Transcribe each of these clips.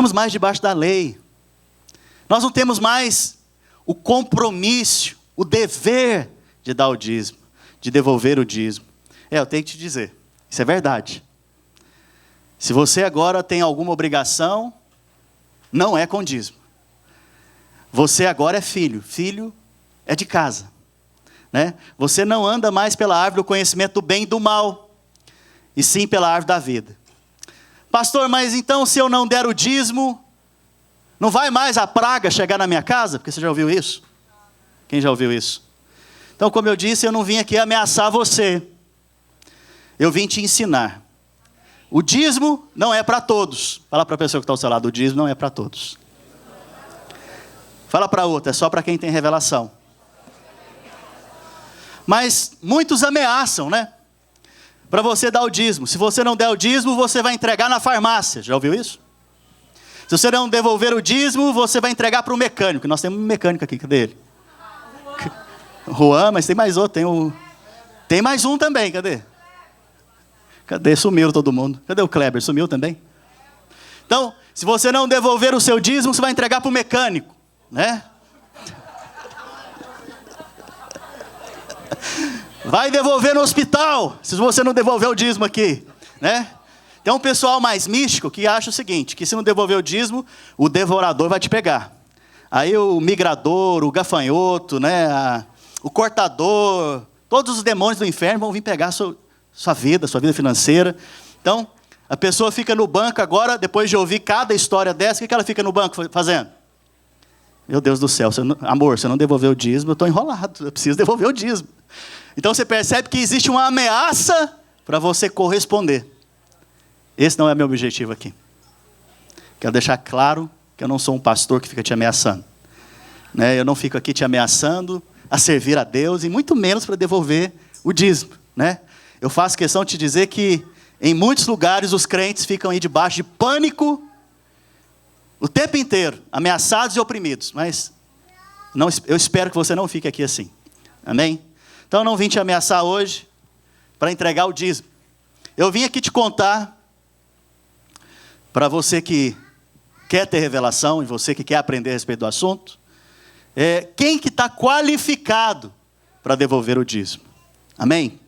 estamos mais debaixo da lei. Nós não temos mais o compromisso, o dever de dar o dízimo, de devolver o dízimo. Eu tenho que te dizer, isso é verdade. Se você agora tem alguma obrigação, não é com dízimo. Você agora é filho, filho é de casa, né? Você não anda mais pela árvore do conhecimento do bem e do mal, e sim pela árvore da vida. Pastor, mas então se eu não der o dízimo, não vai mais a praga chegar na minha casa? Porque você já ouviu isso? Quem já ouviu isso? Então, como eu disse, eu não vim aqui ameaçar você. Eu vim te ensinar. O dízimo não é para todos. Fala para a pessoa que está ao seu lado, o dízimo não é para todos. Fala para outra, é só para quem tem revelação. Mas muitos ameaçam, né? Para você dar o dízimo. Se você não der o dízimo, você vai entregar na farmácia. Já ouviu isso? Se você não devolver o dízimo, você vai entregar para o mecânico. Nós temos um mecânico aqui, cadê ele? Juan, mas tem mais outro. Tem mais um também, cadê? Cadê? Sumiu todo mundo. Cadê o Kleber? Sumiu também? Então, se você não devolver o seu dízimo, você vai entregar para o mecânico, né? Vai devolver no hospital, se você não devolver o dízimo aqui, né? Tem um pessoal mais místico que acha o seguinte, que se não devolver o dízimo, o devorador vai te pegar. Aí o migrador, o gafanhoto, né? O cortador, todos os demônios do inferno vão vir pegar a sua vida financeira. Então, a pessoa fica no banco agora, depois de ouvir cada história dessa, o que ela fica no banco fazendo? Meu Deus do céu, amor, você não devolveu o dízimo, eu estou enrolado, eu preciso devolver o dízimo. Então você percebe que existe uma ameaça para você corresponder. Esse não é meu objetivo aqui. Quero deixar claro que eu não sou um pastor que fica te ameaçando, né? Eu não fico aqui te ameaçando a servir a Deus, e muito menos para devolver o dízimo, né? Eu faço questão de te dizer que em muitos lugares os crentes ficam aí debaixo de pânico o tempo inteiro, ameaçados e oprimidos. Mas eu espero que você não fique aqui assim. Amém? Então eu não vim te ameaçar hoje para entregar o dízimo. Eu vim aqui te contar, para você que quer ter revelação e você que quer aprender a respeito do assunto, quem que está qualificado para devolver o dízimo. Amém?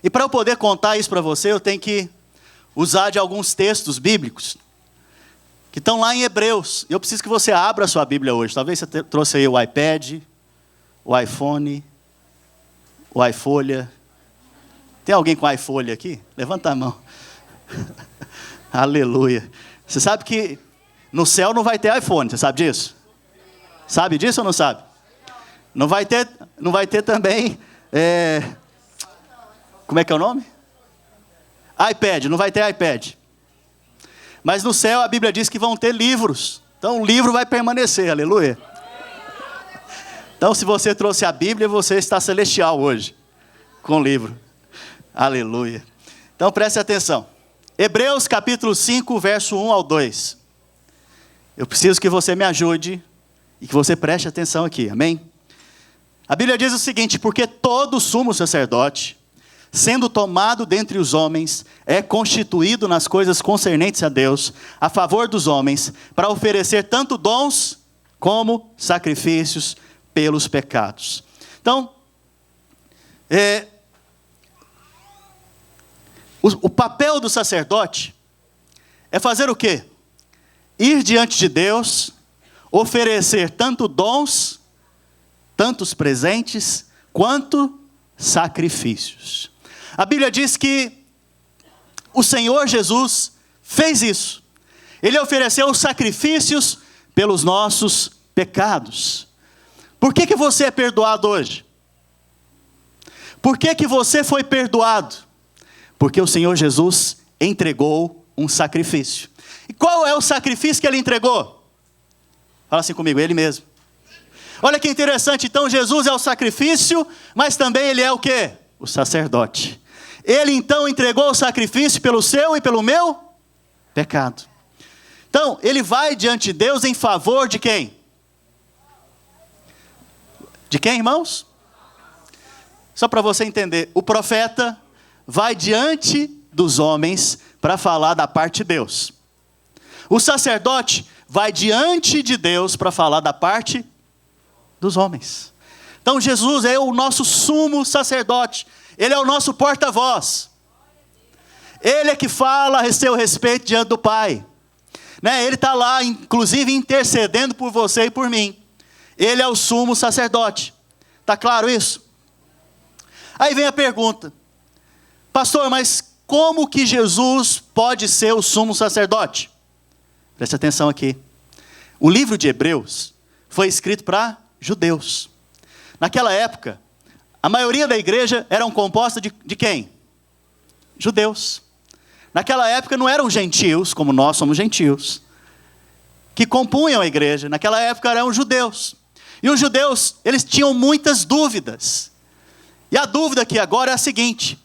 E para eu poder contar isso para você, eu tenho que usar de alguns textos bíblicos que estão lá em Hebreus. Eu preciso que você abra a sua Bíblia hoje. Talvez você trouxe aí o iPad, o iPhone, o iFolha. Tem alguém com iFolha aqui? Levanta a mão. Aleluia. Você sabe que no céu não vai ter iPhone, você sabe disso? Sabe disso ou não sabe? Não vai ter também... Como é que é o nome? iPad, não vai ter iPad. Mas no céu a Bíblia diz que vão ter livros. Então o livro vai permanecer, aleluia. Então se você trouxe a Bíblia, você está celestial hoje, com o livro. Aleluia. Então preste atenção. Hebreus capítulo 5, verso 1 ao 2. Eu preciso que você me ajude e que você preste atenção aqui, amém? A Bíblia diz o seguinte: porque todo sumo sacerdote, sendo tomado dentre os homens, é constituído nas coisas concernentes a Deus, a favor dos homens, para oferecer tanto dons como sacrifícios pelos pecados. Então, o papel do sacerdote é fazer o quê? Ir diante de Deus, oferecer tanto dons, tantos presentes, quanto sacrifícios. A Bíblia diz que o Senhor Jesus fez isso. Ele ofereceu sacrifícios pelos nossos pecados. Por que você é perdoado hoje? Por que você foi perdoado? Porque o Senhor Jesus entregou um sacrifício. E qual é o sacrifício que Ele entregou? Fala assim comigo, Ele mesmo. Olha que interessante, então Jesus é o sacrifício, mas também Ele é o quê? O sacerdote. Ele então entregou o sacrifício pelo seu e pelo meu pecado. Então, Ele vai diante de Deus em favor de quem? De quem, irmãos? Só para você entender, o profeta vai diante dos homens para falar da parte de Deus. O sacerdote vai diante de Deus para falar da parte dos homens. Então Jesus é o nosso sumo sacerdote. Ele é o nosso porta-voz. Ele é que fala a seu respeito diante do Pai. Né? Ele está lá, inclusive, intercedendo por você e por mim. Ele é o sumo sacerdote. Está claro isso? Aí vem a pergunta. Pastor, mas como que Jesus pode ser o sumo sacerdote? Preste atenção aqui. O livro de Hebreus foi escrito para judeus. Naquela época, a maioria da igreja eram composta de quem? Judeus. Naquela época não eram gentios, como nós somos gentios, que compunham a igreja. Naquela época eram judeus. E os judeus, eles tinham muitas dúvidas. E a dúvida aqui agora é a seguinte: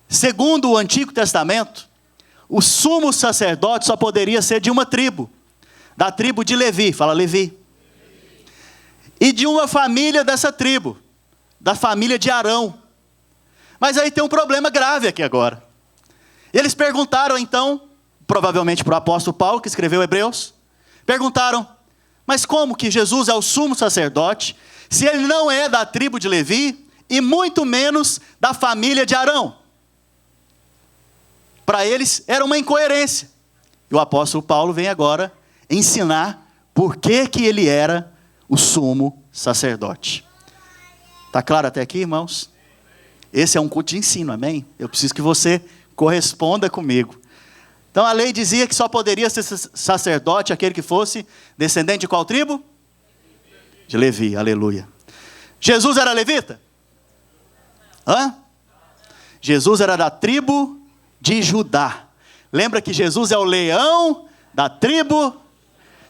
segundo o Antigo Testamento, o sumo sacerdote só poderia ser de uma tribo, da tribo de Levi, fala Levi. E de uma família dessa tribo, da família de Arão. Mas aí tem um problema grave aqui agora. Eles perguntaram então, provavelmente para o apóstolo Paulo, que escreveu Hebreus, perguntaram, mas como que Jesus é o sumo sacerdote, se ele não é da tribo de Levi, e muito menos da família de Arão? Para eles era uma incoerência. E o apóstolo Paulo vem agora ensinar por que ele era o sumo sacerdote. Está claro até aqui, irmãos? Esse é um culto de ensino, amém? Eu preciso que você corresponda comigo. Então a lei dizia que só poderia ser sacerdote aquele que fosse descendente de qual tribo? De Levi, aleluia. Jesus era levita? Jesus era da tribo de Judá. Lembra que Jesus é o leão da tribo?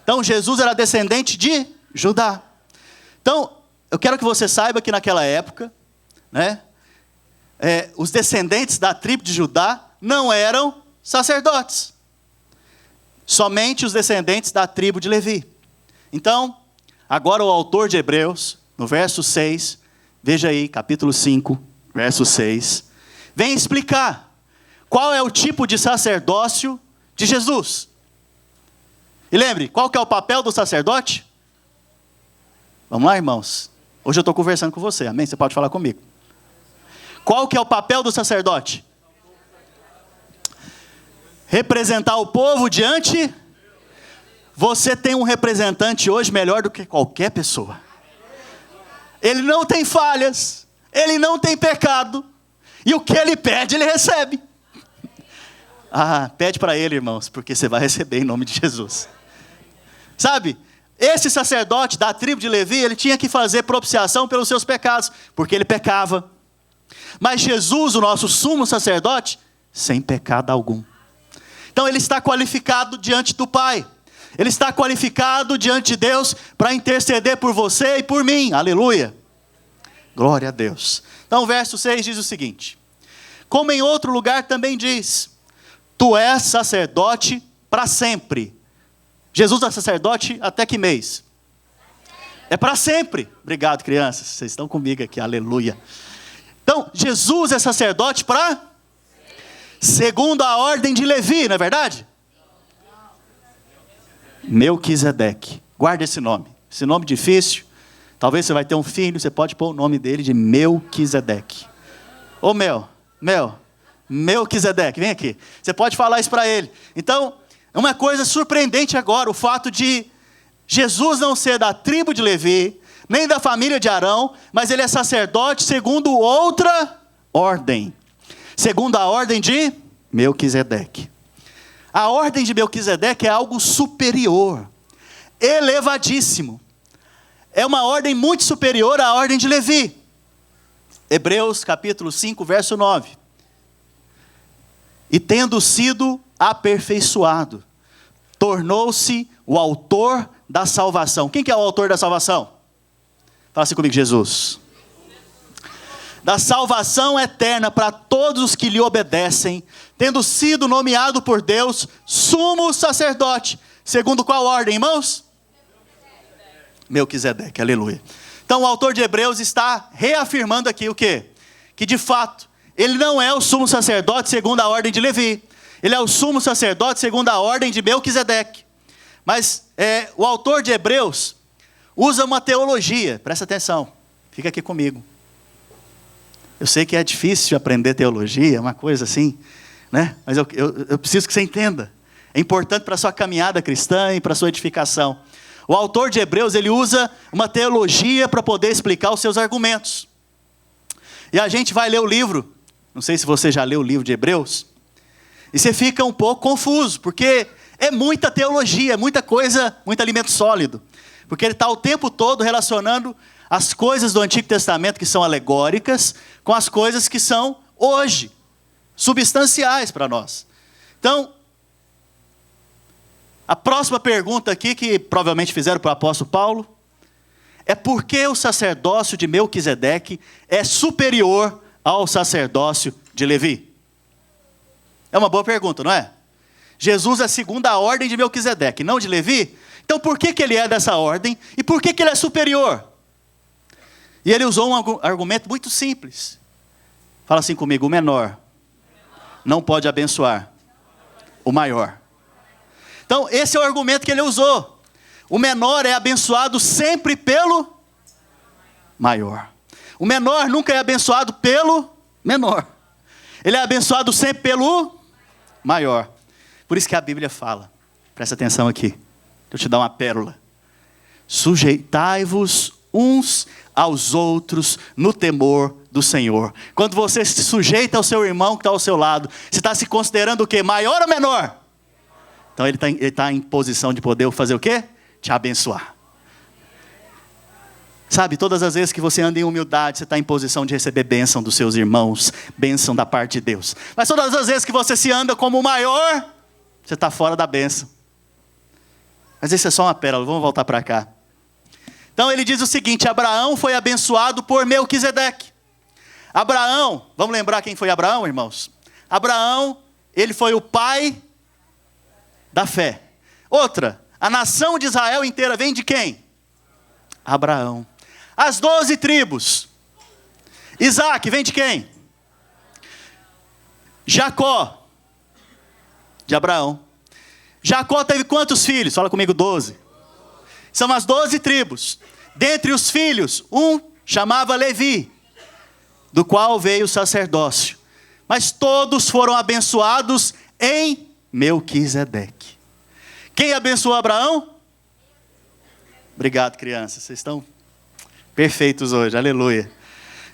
Então Jesus era descendente de Judá. Então, eu quero que você saiba que naquela época, né, os descendentes da tribo de Judá não eram sacerdotes. Somente os descendentes da tribo de Levi. Então, agora o autor de Hebreus, no verso 6, veja aí, capítulo 5, verso 6, vem explicar qual é o tipo de sacerdócio de Jesus. E lembre, qual que é o papel do sacerdote? Vamos lá, irmãos. Hoje eu estou conversando com você, amém? Você pode falar comigo. Qual que é o papel do sacerdote? Representar o povo diante. Você tem um representante hoje melhor do que qualquer pessoa. Ele não tem falhas, ele não tem pecado, e o que ele pede, ele recebe. Pede para ele, irmãos, porque você vai receber em nome de Jesus. Sabe, esse sacerdote da tribo de Levi, ele tinha que fazer propiciação pelos seus pecados, porque ele pecava. Mas Jesus, o nosso sumo sacerdote, sem pecado algum. Então ele está qualificado diante do Pai. Ele está qualificado diante de Deus para interceder por você e por mim. Aleluia. Glória a Deus. Então o verso 6 diz o seguinte: como em outro lugar também diz, tu és sacerdote para sempre. Jesus é sacerdote até que mês? É para sempre. Obrigado, crianças. Vocês estão comigo aqui. Aleluia. Então, Jesus é sacerdote para? Segundo a ordem de Levi, não é verdade? Melquisedeque. Guarda esse nome. Esse nome difícil. Talvez você vai ter um filho, você pode pôr o nome dele de Melquisedeque. Ô Melquisedeque, vem aqui. Você pode falar isso para ele. Então, é uma coisa surpreendente agora, o fato de Jesus não ser da tribo de Levi, nem da família de Arão, mas ele é sacerdote segundo outra ordem. Segundo a ordem de Melquisedeque. A ordem de Melquisedeque é algo superior, elevadíssimo. É uma ordem muito superior à ordem de Levi. Hebreus capítulo 5, verso 9. E tendo sido aperfeiçoado, tornou-se o autor da salvação. Quem que é o autor da salvação? Fala assim comigo, Jesus. Da salvação eterna para todos os que lhe obedecem, tendo sido nomeado por Deus sumo sacerdote. Segundo qual ordem, irmãos? Melquisedeque, aleluia. Então o autor de Hebreus está reafirmando aqui o quê? Que de fato, ele não é o sumo sacerdote segundo a ordem de Levi. Ele é o sumo sacerdote segundo a ordem de Melquisedeque. Mas o autor de Hebreus usa uma teologia, presta atenção, fica aqui comigo. Eu sei que é difícil aprender teologia, uma coisa assim, né? Mas eu preciso que você entenda. É importante para a sua caminhada cristã e para a sua edificação. O autor de Hebreus, ele usa uma teologia para poder explicar os seus argumentos. E a gente vai ler o livro, não sei se você já leu o livro de Hebreus, e você fica um pouco confuso, porque é muita teologia, é muita coisa, muito alimento sólido. Porque ele está o tempo todo relacionando as coisas do Antigo Testamento que são alegóricas com as coisas que são hoje, substanciais para nós. Então, a próxima pergunta aqui, que provavelmente fizeram para o apóstolo Paulo, é por que o sacerdócio de Melquisedeque é superior ao sacerdócio de Levi? É uma boa pergunta, não é? Jesus é segundo a ordem de Melquisedeque, não de Levi. Então por que ele é dessa ordem e por que ele é superior? E ele usou um argumento muito simples. Fala assim comigo: o menor não pode abençoar o maior. Então esse é o argumento que ele usou. O menor é abençoado sempre pelo maior. O menor nunca é abençoado pelo menor. Ele é abençoado sempre pelo maior. Por isso que a Bíblia fala, presta atenção aqui, deixa eu te dar uma pérola. Sujeitai-vos uns aos outros no temor do Senhor. Quando você se sujeita ao seu irmão que está ao seu lado, você está se considerando o quê? Maior ou menor? Então ele está em posição de poder fazer o quê? Te abençoar. Sabe, todas as vezes que você anda em humildade, você está em posição de receber bênção dos seus irmãos, bênção da parte de Deus. Mas todas as vezes que você se anda como o maior, você está fora da bênção. Mas isso é só uma pérola, vamos voltar para cá. Então ele diz o seguinte: Abraão foi abençoado por Melquisedeque. Abraão, vamos lembrar quem foi Abraão, irmãos? Abraão, ele foi o pai da fé. Outra, a nação de Israel inteira vem de quem? Abraão. As 12 tribos. Isaac vem de quem? Jacó. De Abraão. Jacó teve quantos filhos? Fala comigo, 12. São as 12 tribos. Dentre os filhos, um chamava Levi, do qual veio o sacerdócio. Mas todos foram abençoados em Melquisedeque. Quem abençoou Abraão? Obrigado, crianças. Vocês estão perfeitos hoje. Aleluia.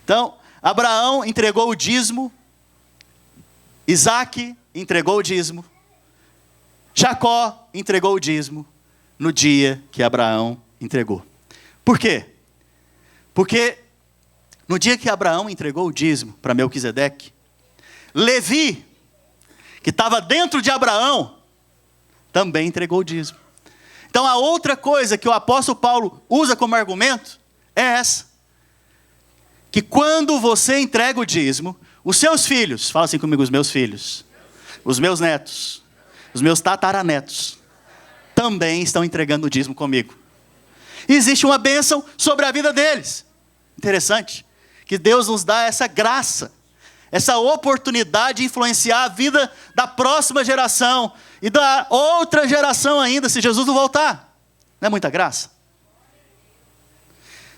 Então, Abraão entregou o dízimo. Isaac entregou o dízimo. Jacó entregou o dízimo no dia que Abraão entregou. Por quê? Porque no dia que Abraão entregou o dízimo para Melquisedeque, Levi, que estava dentro de Abraão, também entregou o dízimo. Então a outra coisa que o apóstolo Paulo usa como argumento é essa: que quando você entrega o dízimo, os seus filhos, fala assim comigo, os meus filhos, os meus netos, os meus tataranetos, também estão entregando o dízimo comigo. E existe uma bênção sobre a vida deles. Interessante, que Deus nos dá essa graça, essa oportunidade de influenciar a vida da próxima geração e da outra geração ainda, se Jesus não voltar. Não é muita graça?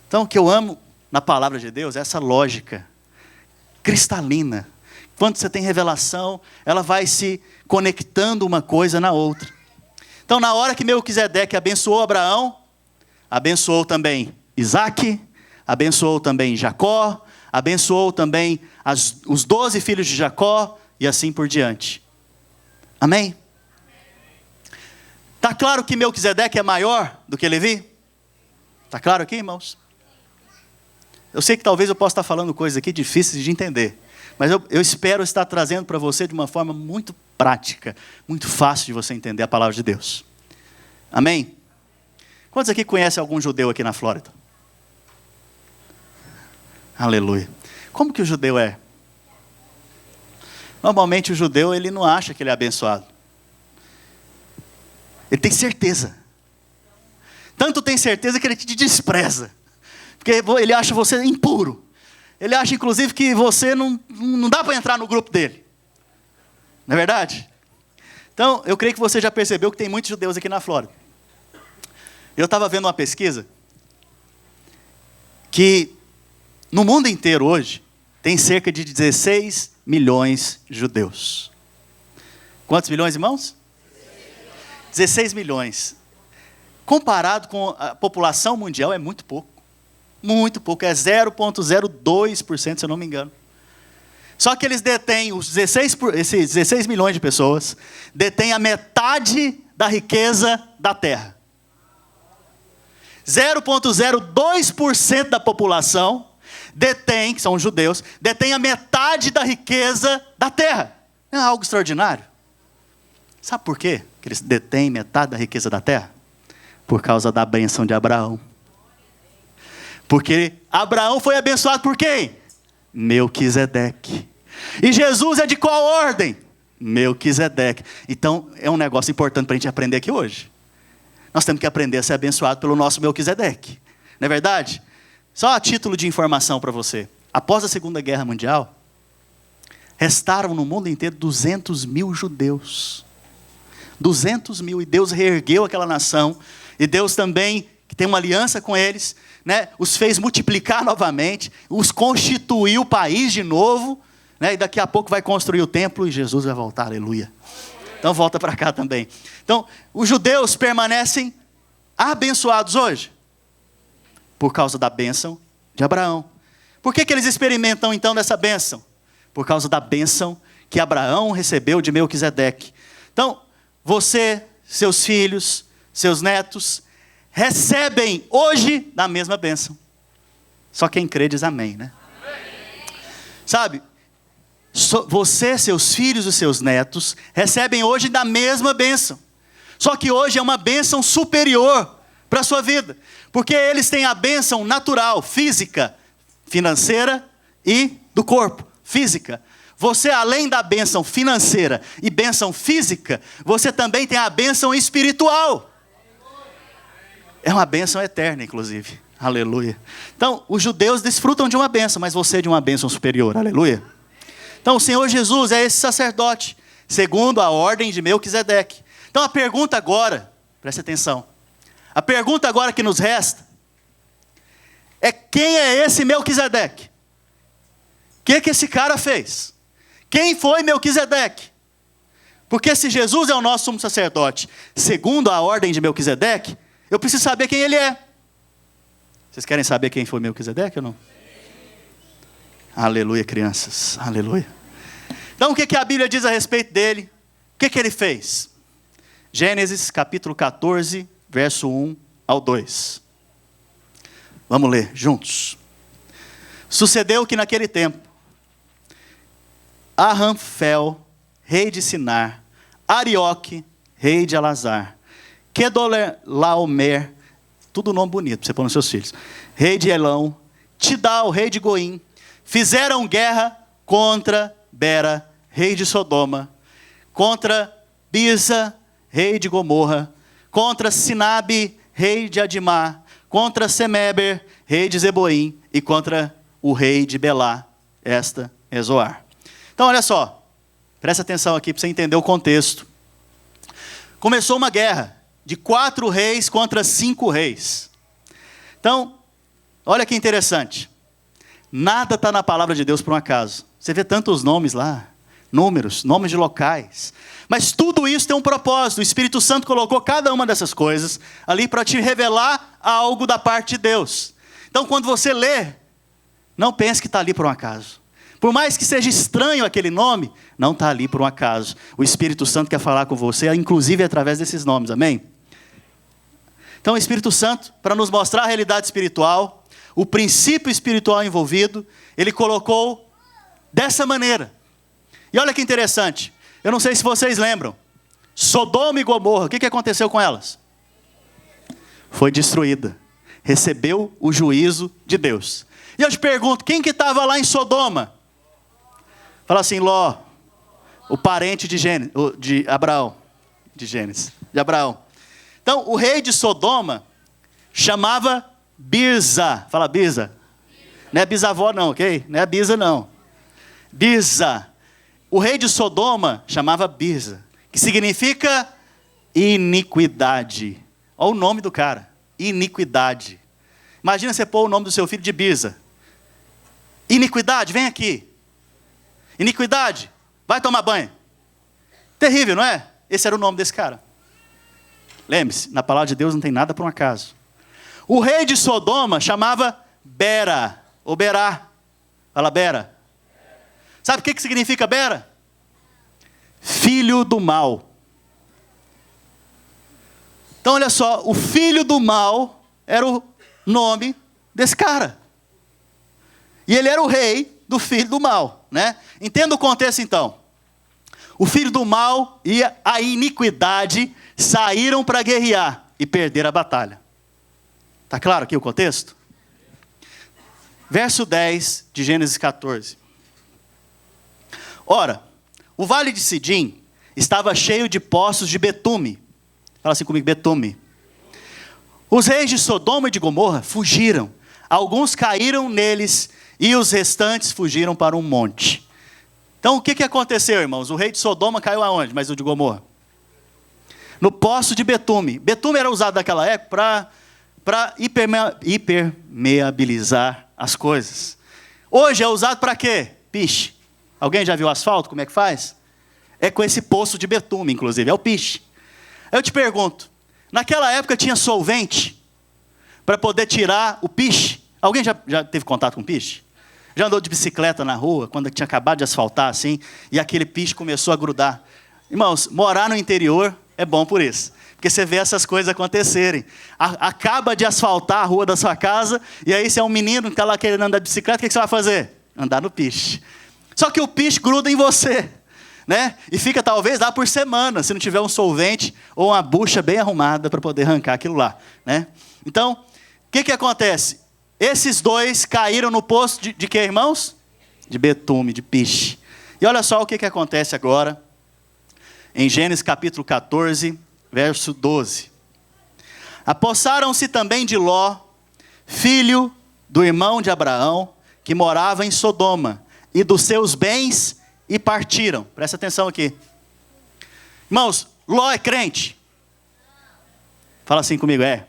Então o que eu amo na palavra de Deus é essa lógica cristalina. Quando você tem revelação, ela vai se conectando uma coisa na outra. Então na hora que Melquisedeque abençoou Abraão, abençoou também Isaac, abençoou também Jacó, abençoou também os 12 filhos de Jacó e assim por diante. Amém? Está claro que Melquisedeque é maior do que Levi? Está claro aqui, irmãos? Eu sei que talvez eu possa estar falando coisas aqui difíceis de entender, mas eu espero estar trazendo para você de uma forma muito prática, muito fácil de você entender a palavra de Deus. Amém? Quantos aqui conhecem algum judeu aqui na Flórida? Aleluia. Como que o judeu é? Normalmente o judeu, ele não acha que ele é abençoado. Ele tem certeza. Tanto tem certeza que ele te despreza. Porque ele acha você impuro. Ele acha inclusive que você não dá para entrar no grupo dele. Não é verdade? Então, eu creio que você já percebeu que tem muitos judeus aqui na Flórida. Eu estava vendo uma pesquisa que no mundo inteiro hoje tem cerca de 16 milhões de judeus. Quantos milhões, irmãos? 16 milhões. Comparado com a população mundial é muito pouco. Muito pouco, é 0,02%, se eu não me engano. Só que eles detêm, esses 16 milhões de pessoas, detêm a metade da riqueza da terra. 0,02% da população detém, que são os judeus, detém a metade da riqueza da terra. Não é algo extraordinário? Sabe por quê que eles detêm metade da riqueza da terra? Por causa da bênção de Abraão. Porque Abraão foi abençoado por quem? Melquisedeque. E Jesus é de qual ordem? Melquisedeque. Então, é um negócio importante para a gente aprender aqui hoje. Nós temos que aprender a ser abençoado pelo nosso Melquisedeque. Não é verdade? Só a título de informação para você. Após a Segunda Guerra Mundial, restaram no mundo inteiro 200 mil judeus. 200 mil. E Deus reergueu aquela nação. E Deus também, que tem uma aliança com eles, né, os fez multiplicar novamente, os constituiu o país de novo, né, e daqui a pouco vai construir o templo e Jesus vai voltar, aleluia. Então volta para cá também. Então, os judeus permanecem abençoados hoje, por causa da bênção de Abraão. Por que eles experimentam então dessa bênção? Por causa da bênção que Abraão recebeu de Melquisedeque. Então, você, seus filhos, seus netos, recebem hoje da mesma bênção. Só quem crê diz amém, né? Sabe? Você, seus filhos e seus netos, recebem hoje da mesma bênção. Só que hoje é uma bênção superior para a sua vida. Porque eles têm a bênção natural, física, financeira e do corpo, física. Você, além da bênção financeira e bênção física, você também tem a bênção espiritual. É uma bênção eterna, inclusive. Aleluia. Então, os judeus desfrutam de uma bênção, mas você de uma bênção superior. Aleluia. Então, o Senhor Jesus é esse sacerdote, segundo a ordem de Melquisedeque. Então, a pergunta agora, preste atenção. A pergunta agora que nos resta é: quem é esse Melquisedeque? O que esse cara fez? Quem foi Melquisedeque? Porque se Jesus é o nosso sumo sacerdote, segundo a ordem de Melquisedeque, eu preciso saber quem ele é. Vocês querem saber quem foi Melquisedeque ou não? Aleluia, crianças. Aleluia. Então, o que a Bíblia diz a respeito dele? O que ele fez? Gênesis capítulo 14, verso 1 ao 2. Vamos ler juntos. Sucedeu que naquele tempo, Arramfel, rei de Sinar, Arioque, rei de Elazar, Kedorlaomer, tudo nome bonito para você pôr nos seus filhos, rei de Elão, Tidal, rei de Goim, fizeram guerra contra Bera, rei de Sodoma, contra Bisa, rei de Gomorra, contra Sinabe, rei de Adimá, contra Semeber, rei de Zeboim, e contra o rei de Belá, esta é Zoar. Então olha só, presta atenção aqui para você entender o contexto. Começou uma guerra de 4 reis contra 5 reis. Então, olha que interessante. Nada está na palavra de Deus por um acaso. Você vê tantos nomes lá, números, nomes de locais. Mas tudo isso tem um propósito. O Espírito Santo colocou cada uma dessas coisas ali para te revelar algo da parte de Deus. Então, quando você lê, não pense que está ali por um acaso. Por mais que seja estranho aquele nome, não está ali por um acaso. O Espírito Santo quer falar com você, inclusive através desses nomes, amém? Então, o Espírito Santo, para nos mostrar a realidade espiritual, o princípio espiritual envolvido, ele colocou dessa maneira. E olha que interessante, eu não sei se vocês lembram, Sodoma e Gomorra, o que aconteceu com elas? Foi destruída, recebeu o juízo de Deus. E eu te pergunto, quem que estava lá em Sodoma? Fala assim, Ló, o parente de Abraão, de Abraão. Então, o rei de Sodoma chamava Birza. Fala Birza. Não é bisavó não, ok? Não é Birza não. Birza. O rei de Sodoma chamava Birza, que significa iniquidade. Olha o nome do cara. iniquidade. Imagina você pôr o nome do seu filho de Bisa. Iniquidade, vem aqui. Iniquidade, vai tomar banho. Terrível, não é? Esse era o nome desse cara. Lembre-se, na palavra de Deus não tem nada por um acaso. O rei de Sodoma chamava Bera, ou Berá. Fala Bera. Sabe o que significa Bera? Filho do mal. Então olha só, o filho do mal era o nome desse cara. E ele era o rei do filho do mal, né? Entenda o contexto então. O filho do mal e a iniquidade saíram para guerrear e perderam a batalha. Está claro aqui o contexto? Verso 10 de Gênesis 14. Ora, o vale de Sidim estava cheio de poços de betume. Fala assim comigo, betume. Os reis de Sodoma e de Gomorra fugiram. Alguns caíram neles e os restantes fugiram para um monte. Então o que aconteceu, irmãos? O rei de Sodoma caiu aonde? Mas o de Gomorra? No poço de betume. Betume era usado naquela época para hipermeabilizar as coisas. Hoje é usado para quê? Piche. Alguém já viu asfalto? Como é que faz? É com esse poço de betume, inclusive. É o piche. Eu te pergunto, naquela época tinha solvente para poder tirar o piche? Alguém já teve contato com piche? Já andou de bicicleta na rua, quando tinha acabado de asfaltar assim, e aquele piche começou a grudar? Irmãos, morar no interior é bom por isso. Porque você vê essas coisas acontecerem. Acaba de asfaltar a rua da sua casa, e aí você é um menino que está lá querendo andar de bicicleta, o que você vai fazer? Andar no piche. Só que o piche gruda em você, né? E fica talvez lá por semana, se não tiver um solvente ou uma bucha bem arrumada para poder arrancar aquilo lá, né? Então, o que acontece? Esses dois caíram no poço de quê, irmãos? De betume, de piche. E olha só o que acontece agora, em Gênesis capítulo 14, verso 12. Apossaram-se também de Ló, filho do irmão de Abraão, que morava em Sodoma, e dos seus bens, e partiram. Presta atenção aqui. Irmãos, Ló é crente? Fala assim comigo, é.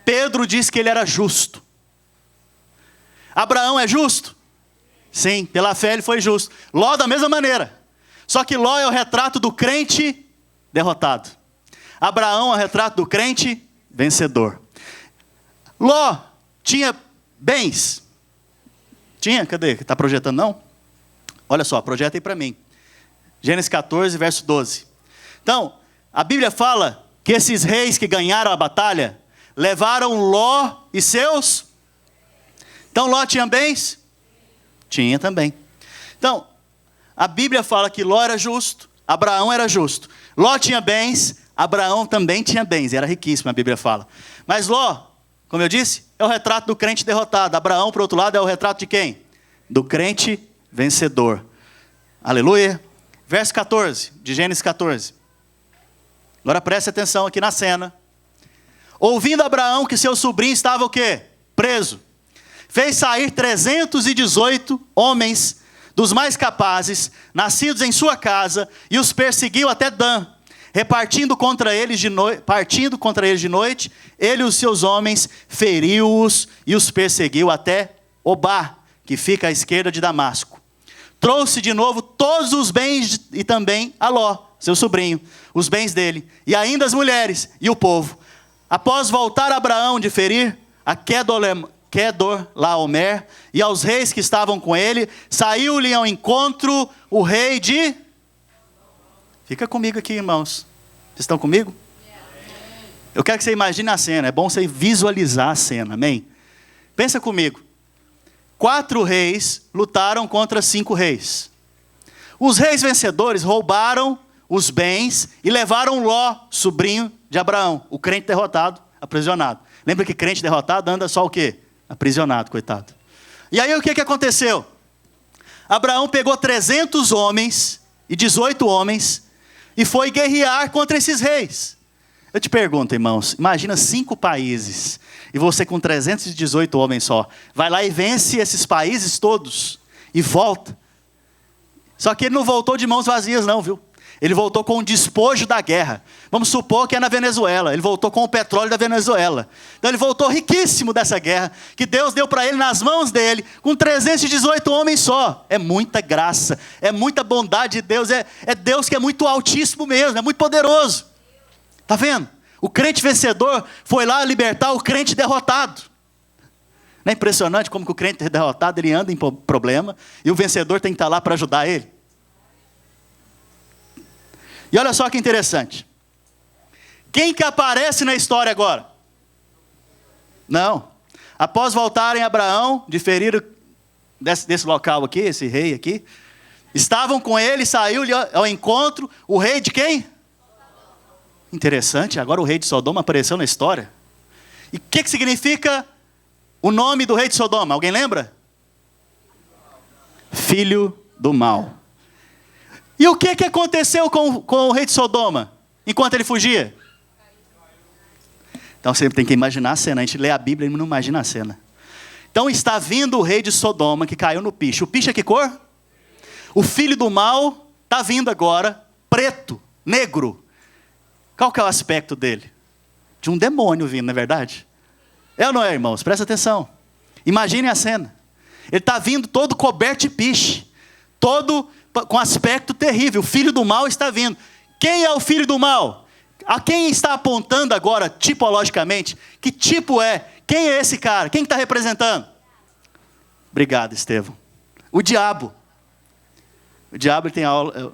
Pedro disse que ele era justo. Abraão é justo? Sim, pela fé ele foi justo. Ló da mesma maneira. Só que Ló é o retrato do crente derrotado. Abraão é o retrato do crente vencedor. Ló tinha bens. Tinha? Cadê? Está projetando não? Olha só, projeta aí para mim. Gênesis 14, verso 12. Então, a Bíblia fala que esses reis que ganharam a batalha levaram Ló e seus. Então Ló tinha bens? Tinha também. Então, a Bíblia fala que Ló era justo, Abraão era justo. Ló tinha bens, Abraão também tinha bens, era riquíssimo, a Bíblia fala. Mas Ló, como eu disse, é o retrato do crente derrotado. Abraão, por outro lado, é o retrato de quem? Do crente vencedor. Aleluia. Verso 14, de Gênesis 14. Agora preste atenção aqui na cena. Ouvindo Abraão que seu sobrinho estava o quê? Preso. Fez sair 318 homens dos mais capazes, nascidos em sua casa, e os perseguiu até Dan, partindo contra eles de noite, ele e os seus homens feriu-os e os perseguiu até Obá, que fica à esquerda de Damasco. Trouxe de novo todos os bens e também a Ló, seu sobrinho, os bens dele, e ainda as mulheres e o povo. Após voltar Abraão de ferir a Quedorlaomer e aos reis que estavam com ele, saiu-lhe ao encontro o rei de... Fica comigo aqui, irmãos. Vocês estão comigo? Eu quero que você imagine a cena. É bom você visualizar a cena, amém? Pensa comigo. 4 reis lutaram contra 5 reis. Os reis vencedores roubaram os bens e levaram Ló, sobrinho de Abraão, o crente derrotado, aprisionado. Lembra que crente derrotado anda só o quê? Aprisionado, coitado. E aí o que aconteceu? Abraão pegou 300 homens e 18 homens e foi guerrear contra esses reis. Eu te pergunto, irmãos, imagina 5 países e você com 318 homens só. Vai lá e vence esses países todos e volta. Só que ele não voltou de mãos vazias não, viu? Ele voltou com o despojo da guerra. Vamos supor que é na Venezuela. Ele voltou com o petróleo da Venezuela. Então ele voltou riquíssimo dessa guerra, que Deus deu para ele nas mãos dele, com 318 homens só. É muita graça, é muita bondade de Deus, é Deus que é muito altíssimo mesmo, é muito poderoso. Está vendo? O crente vencedor foi lá libertar o crente derrotado. Não é impressionante como que o crente derrotado, ele anda em problema, e o vencedor tem que estar lá para ajudar ele? E olha só que interessante. Quem que aparece na história agora? Não. Após voltarem Abraão, de ferir desse local aqui, esse rei aqui, estavam com ele, saiu ao encontro, o rei de quem? Interessante, agora o rei de Sodoma apareceu na história. E o que significa o nome do rei de Sodoma? Alguém lembra? Filho do mal. E o que aconteceu com o rei de Sodoma, enquanto ele fugia? Então você tem que imaginar a cena. A gente lê a Bíblia e não imagina a cena. Então está vindo o rei de Sodoma, que caiu no piche. O piche é que cor? O filho do mal está vindo agora, preto, negro. Qual que é o aspecto dele? De um demônio vindo, não é verdade? É ou não é, irmãos? Presta atenção. Imaginem a cena. Ele está vindo todo coberto de piche. Todo com aspecto terrível. O filho do mal está vindo. Quem é o filho do mal? A quem está apontando agora, tipologicamente? Que tipo é? Quem é esse cara? Quem está representando? Obrigado, Estevão. O diabo. O diabo tem aula.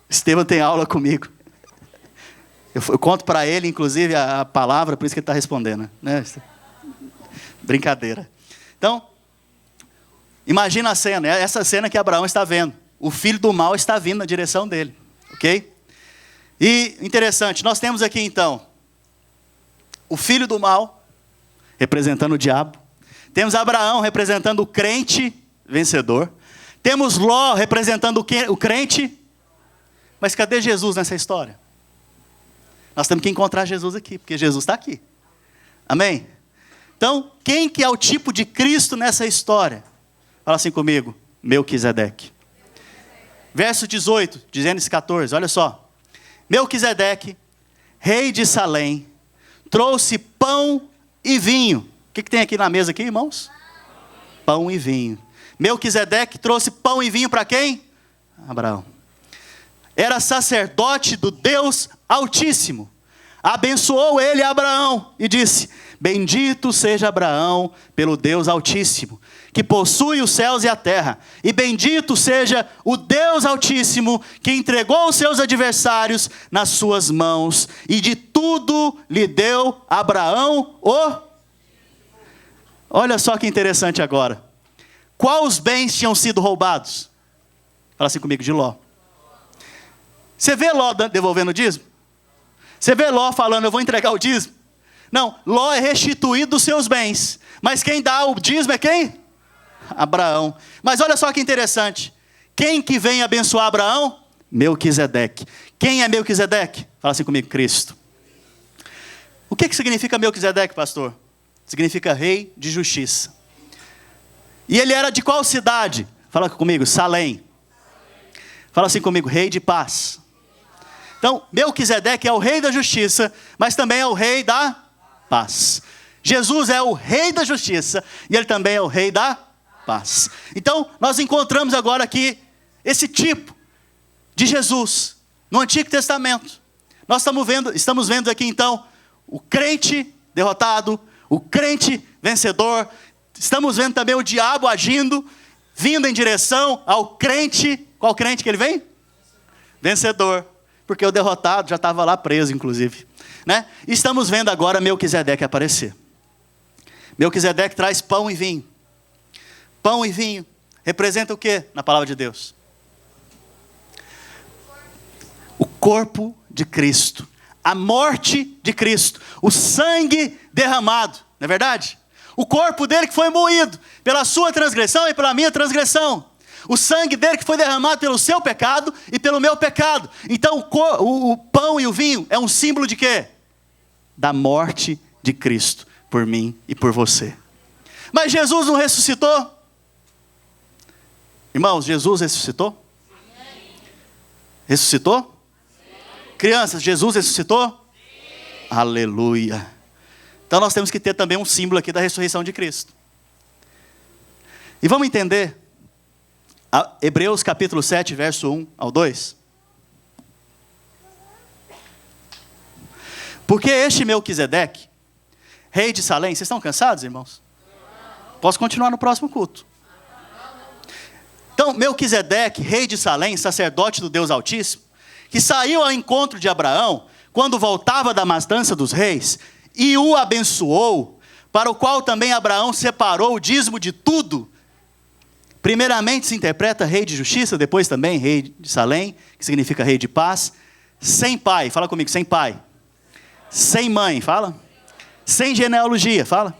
Estevão tem aula comigo. Eu conto para ele, inclusive, a palavra, por isso que ele está respondendo. Né? Brincadeira. Então, imagina a cena. É essa cena que Abraão está vendo. O filho do mal está vindo na direção dele. Ok? E interessante, nós temos aqui então o filho do mal, representando o diabo. Temos Abraão representando o crente vencedor. Temos Ló representando o crente. Mas cadê Jesus nessa história? Nós temos que encontrar Jesus aqui, porque Jesus está aqui. Amém? Então, quem que é o tipo de Cristo nessa história? Fala assim comigo, Melquisedeque. Verso 18, de Gênesis 14, olha só. Melquisedeque, rei de Salém, trouxe pão e vinho. O que tem aqui na mesa aqui, irmãos? Pão e vinho. Melquisedeque trouxe pão e vinho para quem? Abraão. Era sacerdote do Deus Altíssimo. Abençoou ele a Abraão e disse: bendito seja Abraão pelo Deus Altíssimo, que possui os céus e a terra. E bendito seja o Deus Altíssimo, que entregou os seus adversários nas suas mãos. E de tudo lhe deu Abraão o... Olha só que interessante agora. Quais os bens tinham sido roubados? Fala assim comigo, de Ló. Você vê Ló devolvendo o dízimo? Você vê Ló falando, eu vou entregar o dízimo? Não, Ló é restituído dos seus bens. Mas quem dá o dízimo é quem? Abraão. Mas olha só que interessante. Quem que vem abençoar Abraão? Melquisedeque. Quem é Melquisedeque? Fala assim comigo, Cristo. O que significa Melquisedeque, pastor? Significa rei de justiça. E ele era de qual cidade? Fala comigo, Salém. Fala assim comigo, rei de paz. Então, Melquisedeque é o rei da justiça, mas também é o rei da paz. Jesus é o rei da justiça e ele também é o rei da paz. Então, nós encontramos agora aqui esse tipo de Jesus no Antigo Testamento. Nós estamos vendo aqui então o crente derrotado, o crente vencedor. Estamos vendo também o diabo agindo, vindo em direção ao crente. Qual crente que ele vem? Vencedor. Porque o derrotado já estava lá preso, inclusive. Né? E estamos vendo agora Melquisedeque aparecer. Melquisedeque traz pão e vinho. Pão e vinho representa o que na palavra de Deus? O corpo de Cristo. A morte de Cristo. O sangue derramado. Não é verdade? O corpo dele que foi moído pela sua transgressão e pela minha transgressão. O sangue dele que foi derramado pelo seu pecado e pelo meu pecado. Então o pão e o vinho é um símbolo de quê? Da morte de Cristo por mim e por você. Mas Jesus não ressuscitou? Irmãos, Jesus ressuscitou? Ressuscitou? Crianças, Jesus ressuscitou? Sim. Aleluia. Então nós temos que ter também um símbolo aqui da ressurreição de Cristo. E vamos entender Hebreus capítulo 7, verso 1 ao 2. Porque este Melquisedeque, rei de Salém, vocês estão cansados, irmãos? Posso continuar no próximo culto. Então, Melquisedeque, rei de Salém, sacerdote do Deus Altíssimo, que saiu ao encontro de Abraão, quando voltava da matança dos reis, e o abençoou, para o qual também Abraão separou o dízimo de tudo. Primeiramente se interpreta rei de justiça, depois também rei de Salém, que significa rei de paz, sem pai, fala comigo, sem pai. Sem mãe, fala. Sem genealogia, fala.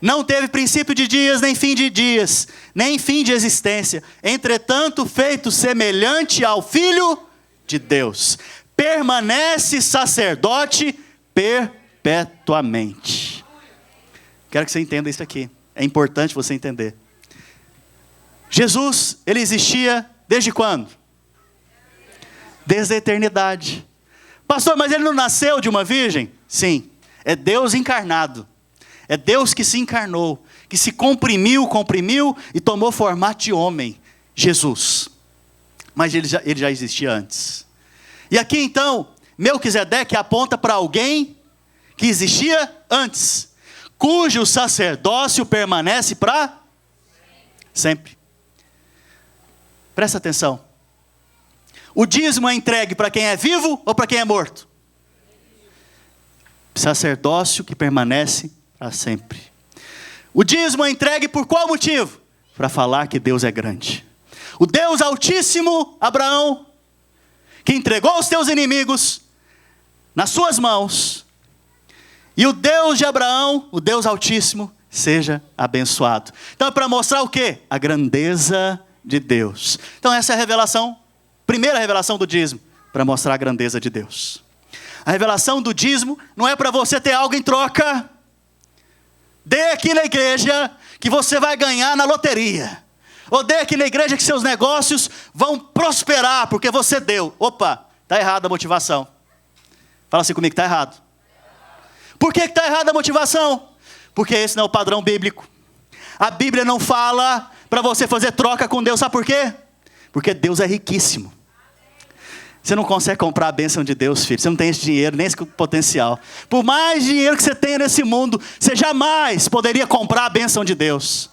Não teve princípio de dias, nem fim de dias, nem fim de existência. Entretanto, feito semelhante ao Filho de Deus. Permanece sacerdote perpetuamente. Quero que você entenda isso aqui. É importante você entender. Jesus, ele existia desde quando? Desde a eternidade. Pastor, mas ele não nasceu de uma virgem? Sim, é Deus encarnado. É Deus que se encarnou, que se comprimiu e tomou formato de homem, Jesus. Mas ele já existia antes. E aqui então, Melquisedeque aponta para alguém que existia antes, cujo sacerdócio permanece para sempre. Presta atenção. O dízimo é entregue para quem é vivo ou para quem é morto? Sacerdócio que permanece para sempre. O dízimo é entregue por qual motivo? Para falar que Deus é grande. O Deus Altíssimo, Abraão, que entregou os teus inimigos nas suas mãos. E o Deus de Abraão, o Deus Altíssimo, seja abençoado. Então é para mostrar o quê? A grandeza de Deus. Então essa é a revelação, primeira revelação do dízimo, para mostrar a grandeza de Deus. A revelação do dízimo não é para você ter algo em troca. Dê aqui na igreja que você vai ganhar na loteria. Ou dê aqui na igreja que seus negócios vão prosperar porque você deu. Opa, está errada a motivação. Fala assim comigo, está errado. Por que está errada a motivação? Porque esse não é o padrão bíblico. A Bíblia não fala para você fazer troca com Deus, sabe por quê? Porque Deus é riquíssimo. Você não consegue comprar a bênção de Deus, filho. Você não tem esse dinheiro, nem esse potencial. Por mais dinheiro que você tenha nesse mundo, você jamais poderia comprar a bênção de Deus.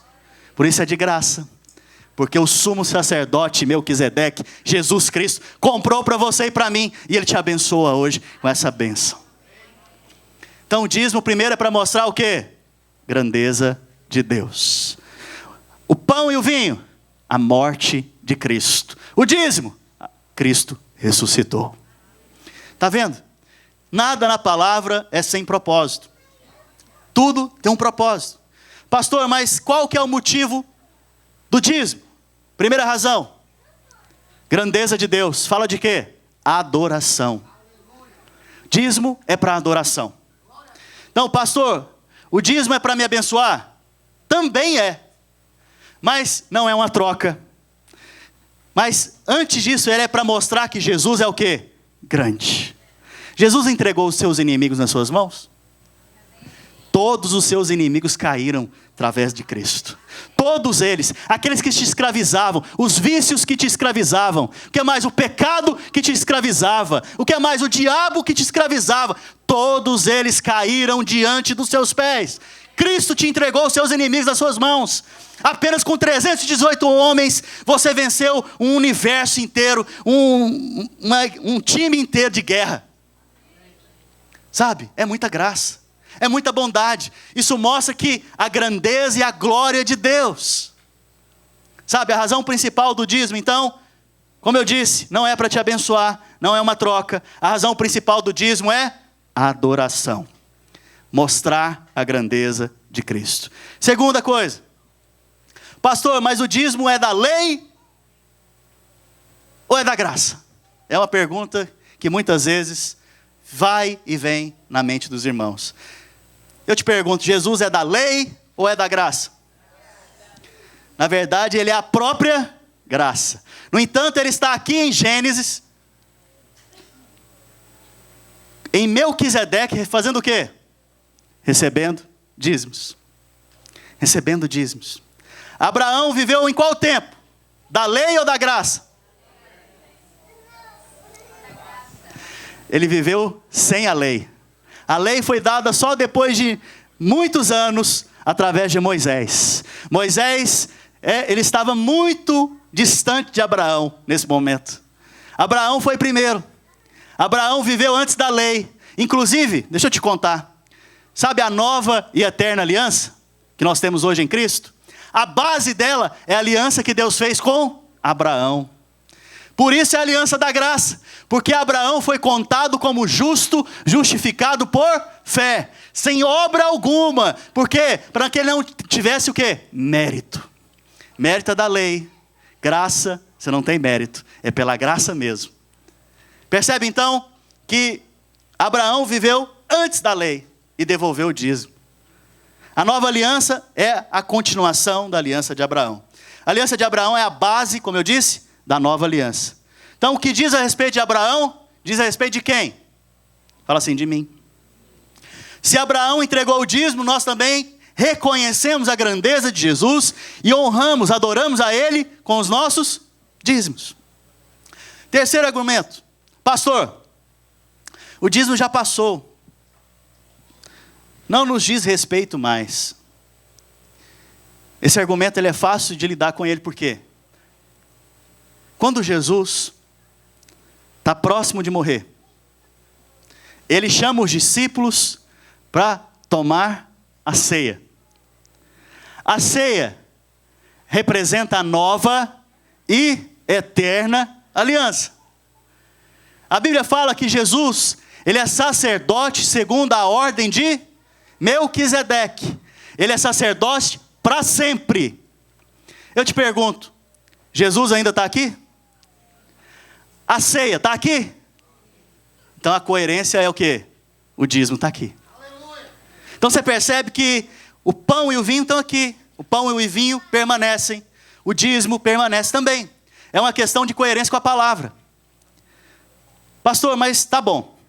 Por isso é de graça. Porque o sumo sacerdote Melquisedeque, Jesus Cristo, comprou para você e para mim. E Ele te abençoa hoje com essa bênção. Então o dízimo primeiro é para mostrar o quê? Grandeza de Deus. O pão e o vinho, a morte de Cristo. O dízimo, Cristo ressuscitou. Está vendo? Nada na palavra é sem propósito. Tudo tem um propósito. Pastor, mas qual que é o motivo do dízimo? Primeira razão, grandeza de Deus. Fala de quê? Adoração. Dízimo é para adoração. Então, pastor, o dízimo é para me abençoar? Também é. Mas não é uma troca. Mas antes disso, ele é para mostrar que Jesus é o quê? Grande. Jesus entregou os seus inimigos nas suas mãos? Todos os seus inimigos caíram através de Cristo. Todos eles, aqueles que te escravizavam, os vícios que te escravizavam, o que é mais o pecado que te escravizava, o que é mais o diabo que te escravizava, todos eles caíram diante dos seus pés. Cristo te entregou os seus inimigos nas suas mãos. Apenas com 318 homens, você venceu um universo inteiro, um time inteiro de guerra. Sabe? É muita graça. É muita bondade. Isso mostra que a grandeza e a glória de Deus. Sabe, a razão principal do dízimo, então, como eu disse, não é para te abençoar, não é uma troca. A razão principal do dízimo é a adoração. Mostrar a grandeza de Cristo. Segunda coisa. Pastor, mas o dízimo é da lei ou é da graça? É uma pergunta que muitas vezes vai e vem na mente dos irmãos. Eu te pergunto, Jesus é da lei ou é da graça? Na verdade, ele é a própria graça. No entanto, ele está aqui em Gênesis, em Melquisedeque, fazendo o quê? Recebendo dízimos. Recebendo dízimos. Abraão viveu em qual tempo? Da lei ou da graça? Ele viveu sem a lei. A lei foi dada só depois de muitos anos, através de Moisés. Moisés, ele estava muito distante de Abraão nesse momento. Abraão foi primeiro. Abraão viveu antes da lei. Inclusive, deixa eu te contar. Sabe a nova e eterna aliança que nós temos hoje em Cristo? A base dela é a aliança que Deus fez com Abraão. Por isso é a aliança da graça. Porque Abraão foi contado como justo, justificado por fé. Sem obra alguma. Por quê? Para que ele não tivesse o quê? Mérito. Mérito é da lei. Graça, você não tem mérito. É pela graça mesmo. Percebe então que Abraão viveu antes da lei e devolveu o dízimo. A nova aliança é a continuação da aliança de Abraão. A aliança de Abraão é a base, como eu disse, da nova aliança. Então o que diz a respeito de Abraão, diz a respeito de quem? Fala assim, de mim. Se Abraão entregou o dízimo, nós também reconhecemos a grandeza de Jesus e honramos, adoramos a Ele com os nossos dízimos. Terceiro argumento. Pastor, o dízimo já passou. Não nos diz respeito mais. Esse argumento ele é fácil de lidar com ele, por quê? Quando Jesus está próximo de morrer, ele chama os discípulos para tomar a ceia. A ceia representa a nova e eterna aliança. A Bíblia fala que Jesus, ele é sacerdote segundo a ordem de Melquisedeque. Ele é sacerdote para sempre. Eu te pergunto, Jesus ainda está aqui? A ceia está aqui? Então a coerência é o quê? O dízimo está aqui. Então você percebe que o pão e o vinho estão aqui. O pão e o vinho permanecem. O dízimo permanece também. É uma questão de coerência com a palavra. Pastor, mas tá bom.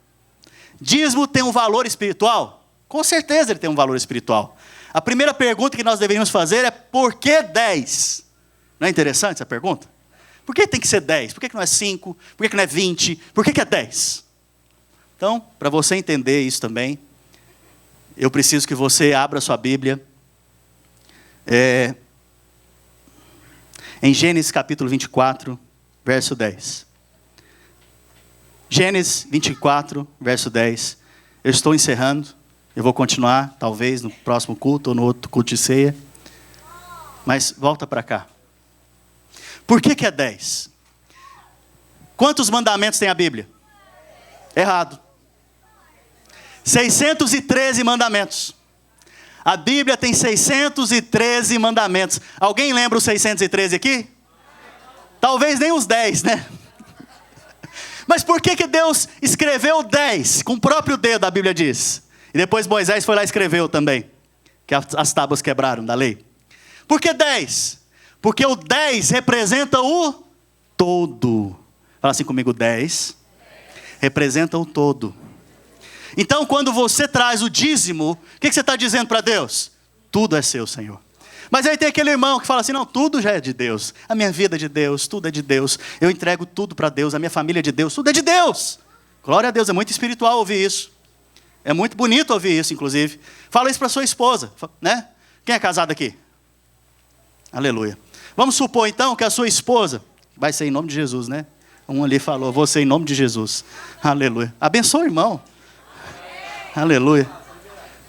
Dízimo tem um valor espiritual? Com certeza ele tem um valor espiritual. A primeira pergunta que nós deveríamos fazer é: por que 10? Não é interessante essa pergunta? Por que tem que ser 10? Por que não é 5? Por que não é 20? Por que é 10? Então, para você entender isso também, eu preciso que você abra sua Bíblia. Em Gênesis capítulo 24, verso 10. Gênesis 24, verso 10. Eu estou encerrando. Eu vou continuar, talvez, no próximo culto ou no outro culto de ceia. Mas volta para cá. Por que é 10? Quantos mandamentos tem a Bíblia? Errado. 613 mandamentos. A Bíblia tem 613 mandamentos. Alguém lembra os 613 aqui? Talvez nem os 10, né? Mas por que Deus escreveu 10? Com o próprio dedo, a Bíblia diz. E depois Moisés foi lá e escreveu também. Que as tábuas quebraram da lei. Por que 10? Porque o 10 representa o todo. Fala assim comigo, 10 representa o todo. Então quando você traz o dízimo, o que você está dizendo para Deus? Tudo é seu, Senhor. Mas aí tem aquele irmão que fala assim: não, tudo já é de Deus. A minha vida é de Deus, tudo é de Deus. Eu entrego tudo para Deus, a minha família é de Deus, tudo é de Deus. Glória a Deus, é muito espiritual ouvir isso. É muito bonito ouvir isso, inclusive. Fala isso para sua esposa, né? Quem é casado aqui? Aleluia. Vamos supor então que a sua esposa, vai ser em nome de Jesus, né? Um ali falou, vou ser em nome de Jesus. Aleluia. Abençoa o irmão. Aleluia.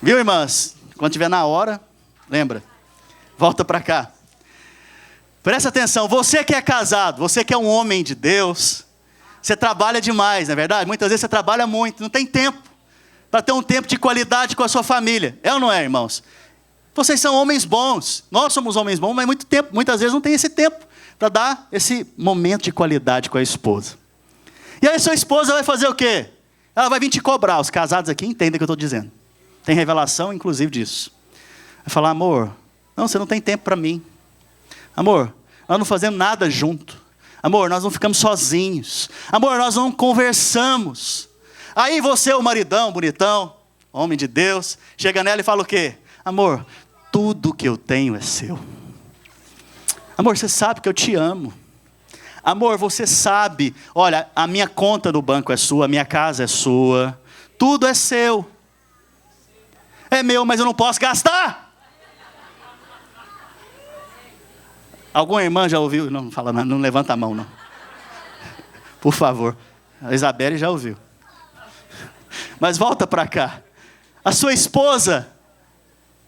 Viu, irmãs? Quando estiver na hora, lembra. Volta para cá. Presta atenção, você que é casado, você que é um homem de Deus, você trabalha demais, não é verdade? Muitas vezes você trabalha muito, não tem tempo para ter um tempo de qualidade com a sua família. É ou não é, irmãos? Vocês são homens bons, nós somos homens bons, mas muitas vezes não tem esse tempo para dar esse momento de qualidade com a esposa. E aí sua esposa vai fazer o quê? Ela vai vir te cobrar. Os casados aqui entendem o que eu estou dizendo. Tem revelação, inclusive, disso. Vai falar: amor, não, você não tem tempo para mim. Amor, nós não fazemos nada junto. Amor, nós não ficamos sozinhos. Amor, nós não conversamos. Aí você, o maridão, bonitão, homem de Deus, chega nela e fala o quê? Amor, tudo que eu tenho é seu. Amor, você sabe que eu te amo. Amor, você sabe, olha, a minha conta no banco é sua, a minha casa é sua, tudo é seu. É meu, mas eu não posso gastar. Alguma irmã já ouviu? Não fala nada, não levanta a mão, não. Por favor. A Isabelle já ouviu. Mas volta para cá. A sua esposa,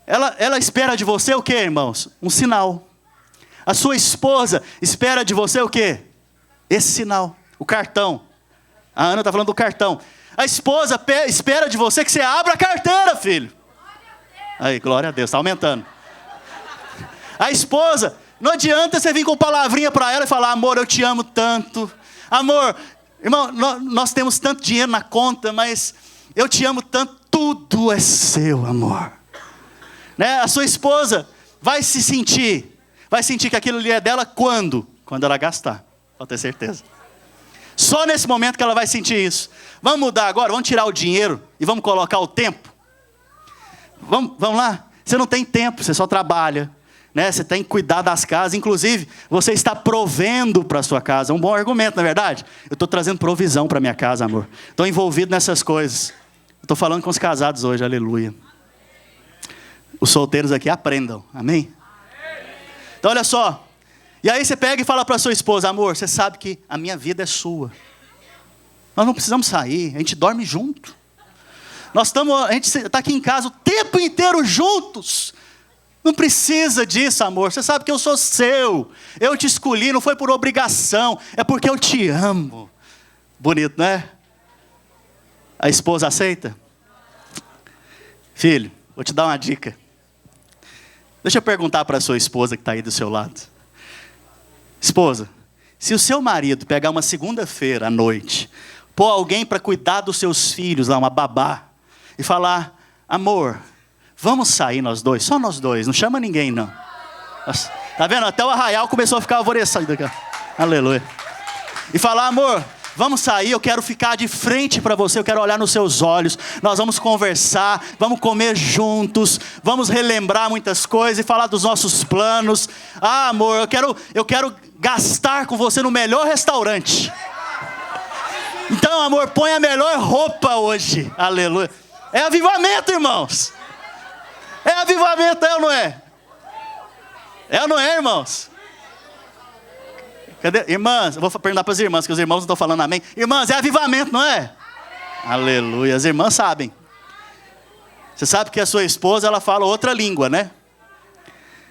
ela espera de você o quê, irmãos? Um sinal. A sua esposa espera de você o quê? Esse sinal, o cartão. A Ana está falando do cartão. A esposa espera de você que você abra a carteira, filho. Aí, glória a Deus, está aumentando. A esposa, não adianta você vir com palavrinha para ela e falar, amor, eu te amo tanto. Amor, irmão, nós temos tanto dinheiro na conta, mas eu te amo tanto, tudo é seu, amor. Né? A sua esposa vai sentir que aquilo ali é dela quando? Quando ela gastar, pode ter certeza. Só nesse momento que ela vai sentir isso. Vamos mudar agora, vamos tirar o dinheiro e vamos colocar o tempo. Vamos lá? Você não tem tempo, você só trabalha. Né? Você tem que cuidar das casas. Inclusive, você está provendo para a sua casa. É um bom argumento, não é verdade? Eu estou trazendo provisão para a minha casa, amor. Estou envolvido nessas coisas. Estou falando com os casados hoje, aleluia. Os solteiros aqui aprendam, amém? Então olha só. E aí você pega e fala para a sua esposa, amor, você sabe que a minha vida é sua. Nós não precisamos sair, a gente dorme junto. A gente está aqui em casa o tempo inteiro juntos. Não precisa disso, amor. Você sabe que eu sou seu. Eu te escolhi, não foi por obrigação. É porque eu te amo. Bonito, não é? A esposa aceita? Filho, vou te dar uma dica. Deixa eu perguntar para a sua esposa que está aí do seu lado. Esposa, se o seu marido pegar uma segunda-feira à noite, pôr alguém para cuidar dos seus filhos, lá, uma babá, e falar, amor, vamos sair nós dois, só nós dois, não chama ninguém não. Nossa, tá vendo? Até o arraial começou a ficar alvoroçado. Aleluia. E falar, amor, vamos sair, eu quero ficar de frente para você, eu quero olhar nos seus olhos, nós vamos conversar, vamos comer juntos, vamos relembrar muitas coisas e falar dos nossos planos. Ah, amor, eu quero gastar com você no melhor restaurante. Então, amor, põe a melhor roupa hoje. Aleluia. É avivamento, irmãos. É avivamento, é ou não é? É ou não é, irmãos? Cadê? Irmãs, eu vou perguntar para as irmãs, que os irmãos não estão falando amém. Irmãs, é avivamento, não é? Aleluia, as irmãs sabem. Você sabe que a sua esposa, ela fala outra língua, né?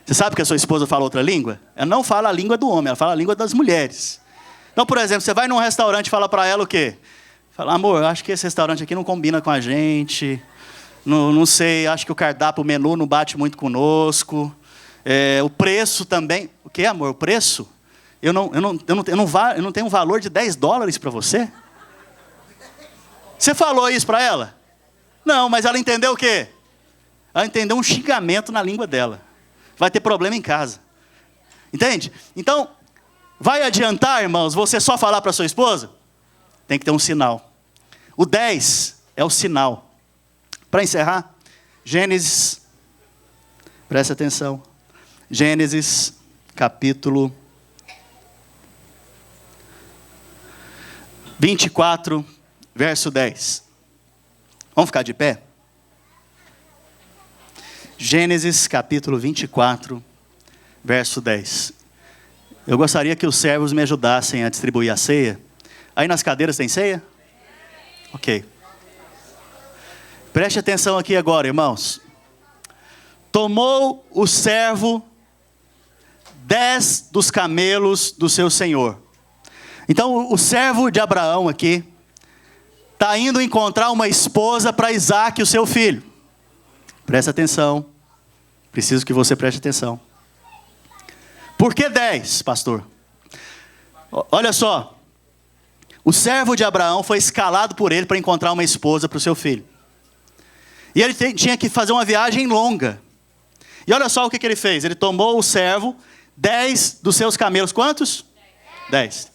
Você sabe que a sua esposa fala outra língua? Ela não fala a língua do homem, ela fala a língua das mulheres. Então, por exemplo, você vai num restaurante e fala para ela o quê? Fala, amor, eu acho que esse restaurante aqui não combina com a gente. Não sei, acho que o cardápio, o menu não bate muito conosco. O preço também. O que, amor? O preço? Eu não tenho um valor de $10 para você? Você falou isso para ela? Não, mas ela entendeu o quê? Ela entendeu um xingamento na língua dela. Vai ter problema em casa. Entende? Então, vai adiantar, irmãos, você só falar para sua esposa? Tem que ter um sinal. O 10 é o sinal. Para encerrar, Gênesis, presta atenção. Gênesis, capítulo 24, verso 10. Vamos ficar de pé? Gênesis, capítulo 24, verso 10. Eu gostaria que os servos me ajudassem a distribuir a ceia. Aí nas cadeiras tem ceia? Ok. Preste atenção aqui agora, irmãos. Tomou o servo 10 dos camelos do seu senhor. Então o servo de Abraão aqui está indo encontrar uma esposa para Isaac, o seu filho. Presta atenção. Preciso que você preste atenção. Por que 10, pastor? Olha só. O servo de Abraão foi escalado por ele para encontrar uma esposa para o seu filho. E ele tinha que fazer uma viagem longa. E olha só o que ele fez. Ele tomou o servo, 10 dos seus camelos. Quantos? 10.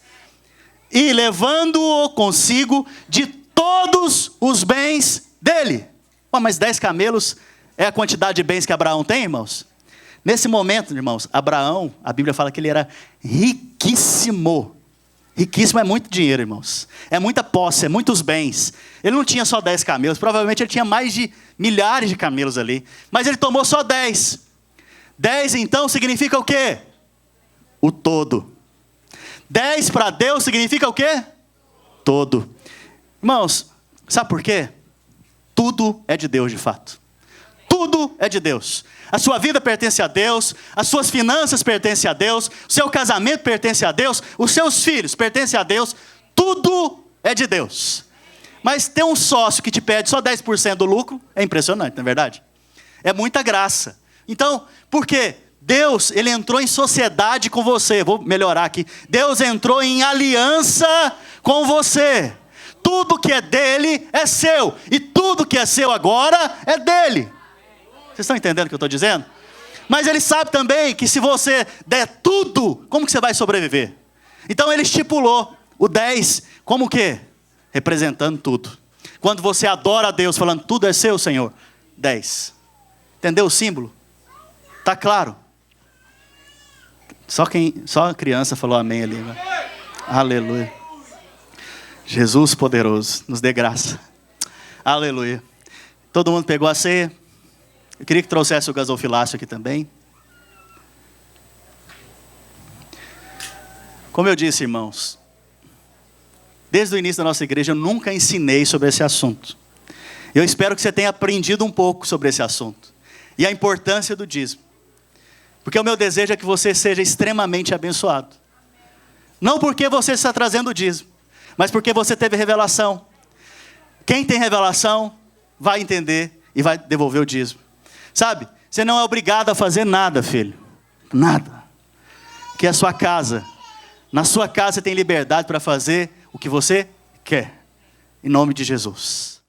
E levando-o consigo, de todos os bens dele. Pô, mas 10 camelos é a quantidade de bens que Abraão tem, irmãos? Nesse momento, irmãos, Abraão, a Bíblia fala que ele era riquíssimo. Riquíssimo é muito dinheiro, irmãos. É muita posse, é muitos bens. Ele não tinha só 10 camelos, provavelmente ele tinha mais de milhares de camelos ali. Mas ele tomou só 10. 10 então significa o quê? O todo. 10 para Deus significa o quê? Todo. Irmãos, sabe por quê? Tudo é de Deus de fato. Tudo é de Deus. A sua vida pertence a Deus, as suas finanças pertencem a Deus, o seu casamento pertence a Deus, os seus filhos pertencem a Deus, tudo é de Deus. Mas ter um sócio que te pede só 10% do lucro é impressionante, não é verdade? É muita graça. Então, por quê? Deus, ele entrou em sociedade com você. Vou melhorar aqui. Deus entrou em aliança com você. Tudo que é dele é seu. E tudo que é seu agora é dele. Vocês estão entendendo o que eu estou dizendo? Mas ele sabe também que se você der tudo, como que você vai sobreviver? Então ele estipulou o 10 como o quê? Representando tudo. Quando você adora a Deus falando, tudo é seu, Senhor. 10. Entendeu o símbolo? Está claro? Só a criança falou amém ali. Né? Aleluia. Jesus poderoso, nos dê graça. Aleluia. Todo mundo pegou a ceia? Eu queria que trouxesse o gasofilácio aqui também. Como eu disse, irmãos, desde o início da nossa igreja eu nunca ensinei sobre esse assunto. Eu espero que você tenha aprendido um pouco sobre esse assunto. E a importância do dízimo. Porque o meu desejo é que você seja extremamente abençoado. Não porque você está trazendo o dízimo, mas porque você teve revelação. Quem tem revelação vai entender e vai devolver o dízimo. Sabe, você não é obrigado a fazer nada, filho. Nada. Que é a sua casa. Na sua casa você tem liberdade para fazer o que você quer. Em nome de Jesus.